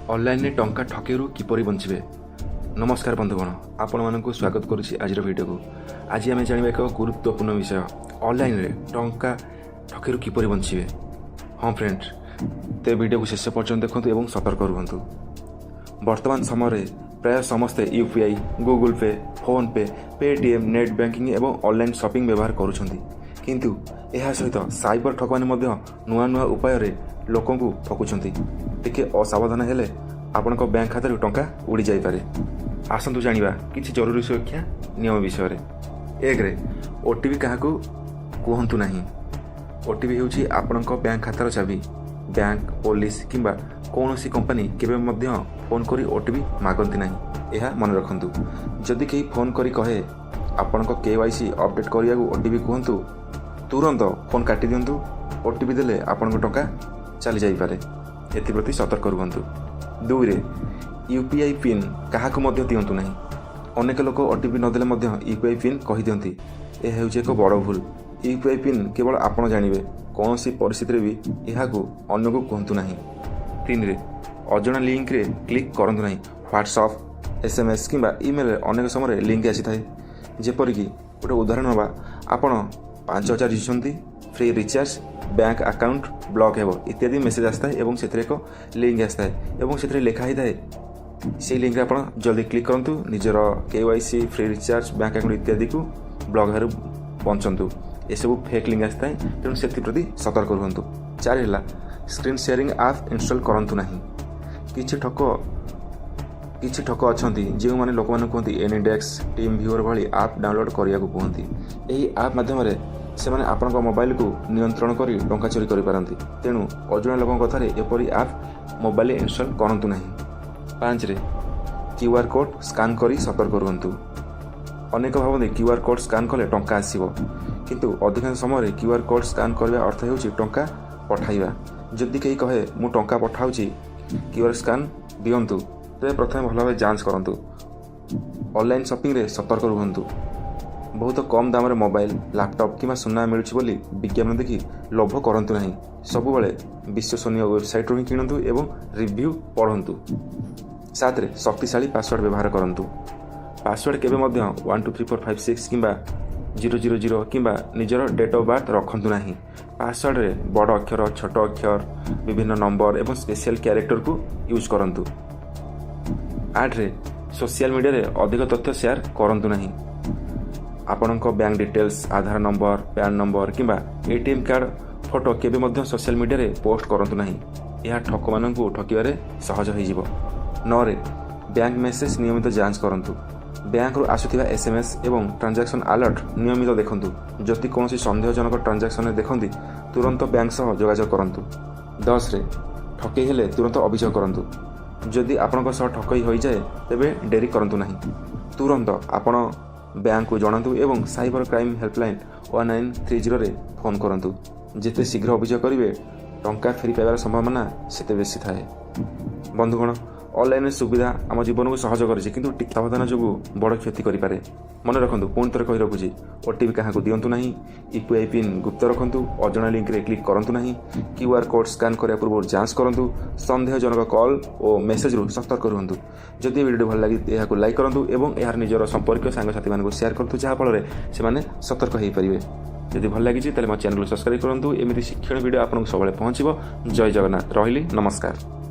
Online टंका ठकेरु किपरि बंचिबे। नमस्कार बंधुगण, आपण मानकु स्वागत करुछि आज वीडियो को। आज आम जानिबा एक गुरुत्वपूर्ण विषय, ऑनलाइन रे टंका ठकेरु किपरि बंचिबे। हाँ फ्रेंड्स, ते वीडियो को शेष पर्यंत देखंतु एवं सतर्क रुहंतु। वर्तमान समय प्राय समस्ते यूपीआई, गूगल पे, फोन पे, पेटीएम, नेट बैंकिंग एवं ऑनलाइन शॉपिंग व्यवहार करुछंती, किंतु यह सहित साइबर ठकवानी मध्य नुआ नुआ उपाय रे लोकन को ठकुछंती। टिके असावधान हेले आपनक बैंक खाता टंका उड़ी जाई पारे। आसंतु जानिबा किछि जरूरी सुरक्षा नियम विषय रे। एक रे ओटीपी काहाकू कुहंतु नाही। ओटीपी हेउछि आपनक बैंक खातार चाबी। बैंक, पुलिस किंबा कौनसी कंपनी केबे मध्य फोन करी ओटीपी मागंती नाही। यह मन रखंतु। जदि केही फोन करी कहे आपनक केवाईसी अपडेट करियाकू ओटीपी कुहंतु, तुरंत फोन काटी दियंतु। ओटीपी देले आपनक टंका चली जाई पारे। एथिप्रति सतर्क रुहंतु। 2 रे यूपीआई पिन काहाकू मध्य दियंतु नाही। अनेक लोक ओटीपी न देले मध्य यूपीआई पिन कहि दियंती। ए हेउछि एक बड़ भूल। यूपीआई पिन केवल आपण जानिबे, कौनसी परिस्थिति रे भी एहाकू अन्य को कहंतु नाही। 3 रे अजणा लिंक रे क्लिक करंतु नाही। व्हाट्सएप, एसएमएस किंबा ईमेल रे अनेक समय लिंक आसी थाए। जेपरि कि गोटे उदाहरण हबा, आपण 5000 जिसंती free recharge, bank account block हेबो इत्यादि मेसेज आस्ता है एवं सेथरे को लिंक आस्ता है एवं सेथरे लिखा ही थाए से लिंक रे आपण जल्दी क्लिक करंतु। निजर KYC, free recharge, bank account इत्यादि को ब्लॉक हेरु बंचंतु। ए सब फेक लिंक आस्ता है, तेणु सेथि प्रति सतर्क रहंतु। 4 हला स्क्रीन शेयरिंग ऐप इंस्टॉल करंतु नाही। किछि ठक अछंती जे माने लोक माने कहंती एनिडेक्स, टीम व्यूअर भली ऐप डाउनलोड करिया को कहंती। एही ऐप माध्यम रे से माने आपनका मोबाइल को नियंत्रण करी टंका चोरी करि पारंती। तेणु अजणा लोकन कथारे एपरी ऐप मोबाइल इंस्टॉल करंतु नाही। 5 रे क्यूआर कोड स्कैन करी सतर्क रहंतु। अनेक भाबंती क्यूआर कोड स्कैन कले टंका आसीबो, किंतु अधिकांश समय क्यूआर कोड स्कैन करबा अर्थ हेउछि टंका पठाइबा। जदि केही कहे मु टंका पठाउछि, क्यूआर स्कैन दियंतु, ते प्रथमे भल भाबे जांच करंतु। ऑनलाइन शॉपिंग रे सतर्क रहंतु। बहुत कम दाम रे मोबाइल, लैपटॉप किंबा सुना मिलुछि बोली विज्ञापन देखि लोभ करंतु नाही। सब बेले विश्वसनीय वेबसाइट रो किनंतु एवं रिव्यू पढंतु। 7 रे शक्तिशाली पासवर्ड व्यवहार करंतु। पासवर्ड केबे मध्य 123456 किंबा 000 किंबा निजर डेट ऑफ बर्थ रखंतु नाही। पासवर्ड रे बड़ अक्षर, छोट अक्षर, विभिन्न नंबर एवं स्पेशल कैरेक्टर को यूज करंतु। 8 रे सोशल मीडिया रे अधिक तथ्य शेयर करंतु नाही। आपनक bank details, Aadhaar number, PAN number किंबा एटीएम कार्ड फोटो केबे मध्य सोशल मीडिया रे पोस्ट करंतु नाही। यह ठक मानकु ठकिबारे सहज होई जिवो। 9 रे बैंक मेसेज नियमित जांच करंतु। बैंक रो आसुथिबा एसएमएस एवं ट्रांजैक्शन अलर्ट नियमित देखंतु। जति कोनसी संदेहजनक ट्रांजैक्शन देखंती, तुरंत बैंक सह जोगाजोग करंतु। 10 रे ठकई हेले तुरंत अभियोग करंतु। जदि आपनक सह ठकई होई जाए तेबे डेरी करंतु नाही। तुरंत आपण बैंक को जणातु एवं साइबर क्राइम हेल्पलाइन 1930 रे फोन करंतु। जेते शीघ्र अभियोग करिवे टंका फेरी पाइबार संभावना सेते बेसी थाए। बंधुगण, ऑनलाइन सुविधा आम जीवन को सहज करिछि, किंतु टिक सावधान जोगु बड़ क्षति करि पारे। मन रखंतु, पुणी थरे कहि रखुछि, ओटीपी काहाकू दियंतु नाही। यूपीआई पिन गुप्त रखंतु। अजणा लिंक रे क्लिक करंतु नाही। क्यूआर कोड स्कैन करिया पूर्व जांच करंतु। संदेहजनक कॉल और मेसेज रु सतर्क रहंतु। जदि वीडियो भल लागि एहाकू लाइक करंतु एवं एहार निजर संपर्क सांगसाथी मानकू शेयर करंतु, जहा फल रे से माने सतर्क हेइ परिबे। जदि भल लागि ताले मो चैनल को सब्सक्राइब करंतु। एमिति शिक्षण वीडियो आपनकू सबले पहुंचिबो। जय जगन्नाथ। रहिली, नमस्कार।